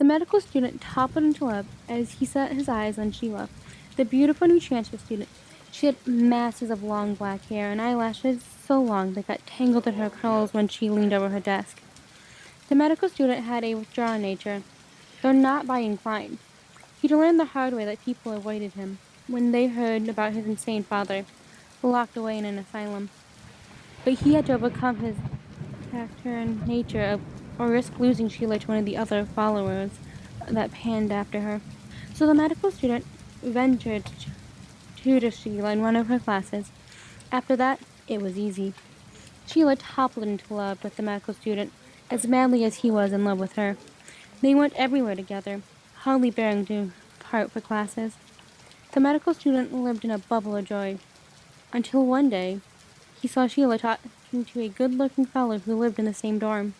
The medical student toppled into love as he set his eyes on Sheila, the beautiful new transfer student. She had masses of long black hair and eyelashes so long they got tangled in her curls when she leaned over her desk. The medical student had a withdrawn nature, though not by inclined. He'd learned the hard way that people avoided him when they heard about his insane father, locked away in an asylum. But he had to overcome his taciturn nature or risk losing Sheila to one of the other followers that panned after her. So the medical student ventured to tutor Sheila in one of her classes. After that, it was easy. Sheila toppled into love with the medical student as madly as he was in love with her. They went everywhere together, hardly bearing to part for classes. The medical student lived in a bubble of joy, until one day he saw Sheila talking to a good-looking fellow who lived in the same dorm.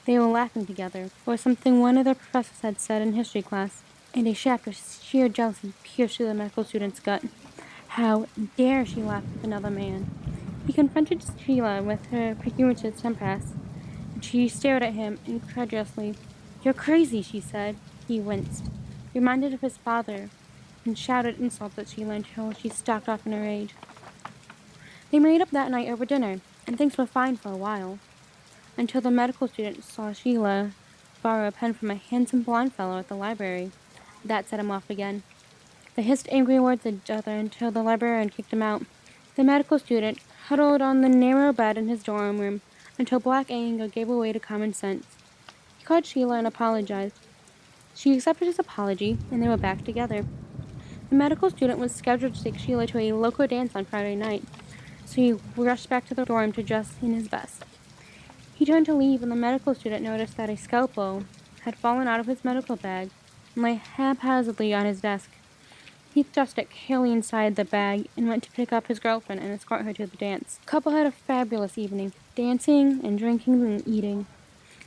They were laughing together, or something one of their professors had said in history class, and a shaft of sheer jealousy pierced through the medical student's gut. How dare she laugh with another man? He confronted Sheila with her precursor impasse, and she stared at him incredulously. "You're crazy," she said. He winced, reminded of his father, and shouted insults at Sheila until she stalked off in a rage. They made up that night over dinner, and things were fine for a while, until the medical student saw Sheila borrow a pen from a handsome blonde fellow at the library. That set him off again. They hissed angry words at each other until the librarian kicked him out. The medical student huddled on the narrow bed in his dorm room until black anger gave way to common sense. He called Sheila and apologized. She accepted his apology, and they were back together. The medical student was scheduled to take Sheila to a local dance on Friday night, so he rushed back to the dorm to dress in his best. He turned to leave, and the medical student noticed that a scalpel had fallen out of his medical bag and lay haphazardly on his desk. He thrust it carefully inside the bag and went to pick up his girlfriend and escort her to the dance. The couple had a fabulous evening, dancing and drinking and eating.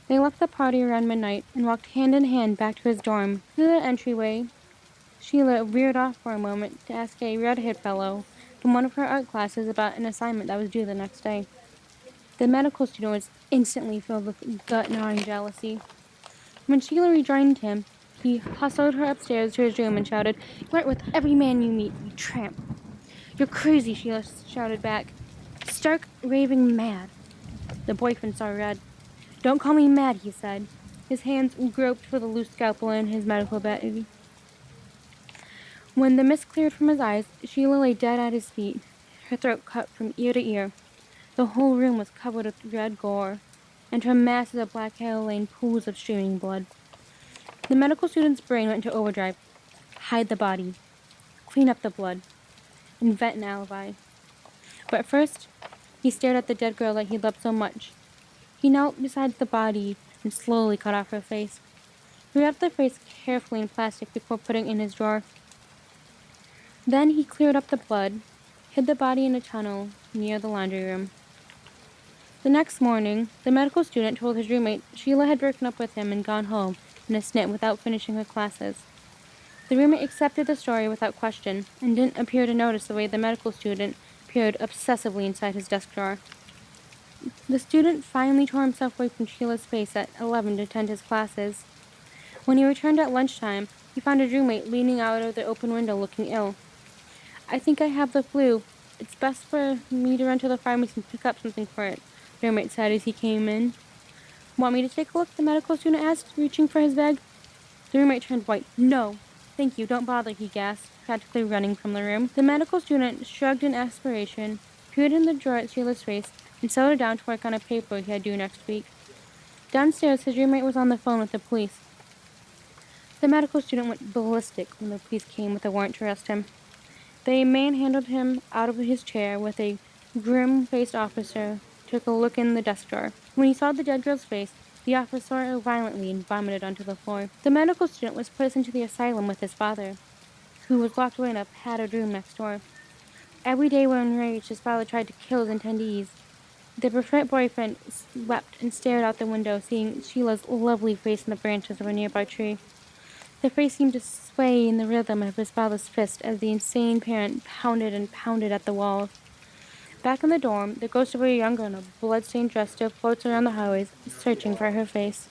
They left the party around midnight and walked hand in hand back to his dorm. Through the entryway, Sheila veered off for a moment to ask a red-haired fellow from one of her art classes about an assignment that was due the next day. The medical student was instantly filled with gut-gnawing jealousy. When Sheila rejoined him, he hustled her upstairs to his room and shouted, "Flirt with every man you meet, you tramp." "You're crazy," Sheila shouted back. "Stark, raving mad." The boyfriend saw red. "Don't call me mad," he said. His hands groped for the loose scalpel in his medical bag. When the mist cleared from his eyes, Sheila lay dead at his feet, her throat cut from ear to ear. The whole room was covered with red gore, and her masses of black hair lay in pools of streaming blood. The medical student's brain went into overdrive. Hide the body, clean up the blood, invent an alibi. But first, he stared at the dead girl that he loved so much. He knelt beside the body and slowly cut off her face. He wrapped the face carefully in plastic before putting it in his drawer. Then he cleared up the blood, hid the body in a tunnel near the laundry room. The next morning, the medical student told his roommate Sheila had broken up with him and gone home in a snit without finishing her classes. The roommate accepted the story without question and didn't appear to notice the way the medical student peered obsessively inside his desk drawer. The student finally tore himself away from Sheila's space at 11 to attend his classes. When he returned at lunchtime, he found his roommate leaning out of the open window looking ill. "I think I have the flu. It's best for me to run to the pharmacy and pick up something for it," the roommate said as he came in. "Want me to take a look?" the medical student asked, reaching for his bag. The roommate turned white. "No, thank you, don't bother," he gasped, practically running from the room. The medical student shrugged in aspiration, peered in the drawer at Sheila's face, and settled down to work on a paper he had due next week. Downstairs, his roommate was on the phone with the police. The medical student went ballistic when the police came with a warrant to arrest him. They manhandled him out of his chair with a grim-faced officer took a look in the desk drawer. When he saw the dead girl's face, the officer violently and vomited onto the floor. The medical student was put into the asylum with his father, who was locked away in a padded room next door. Every day when enraged, his father tried to kill his attendees. The prophet boyfriend wept and stared out the window, seeing Sheila's lovely face in the branches of a nearby tree. The face seemed to sway in the rhythm of his father's fist as the insane parent pounded and pounded at the walls. Back in the dorm, the ghost of a young girl in a blood-stained dress still floats around the highways, searching for her face.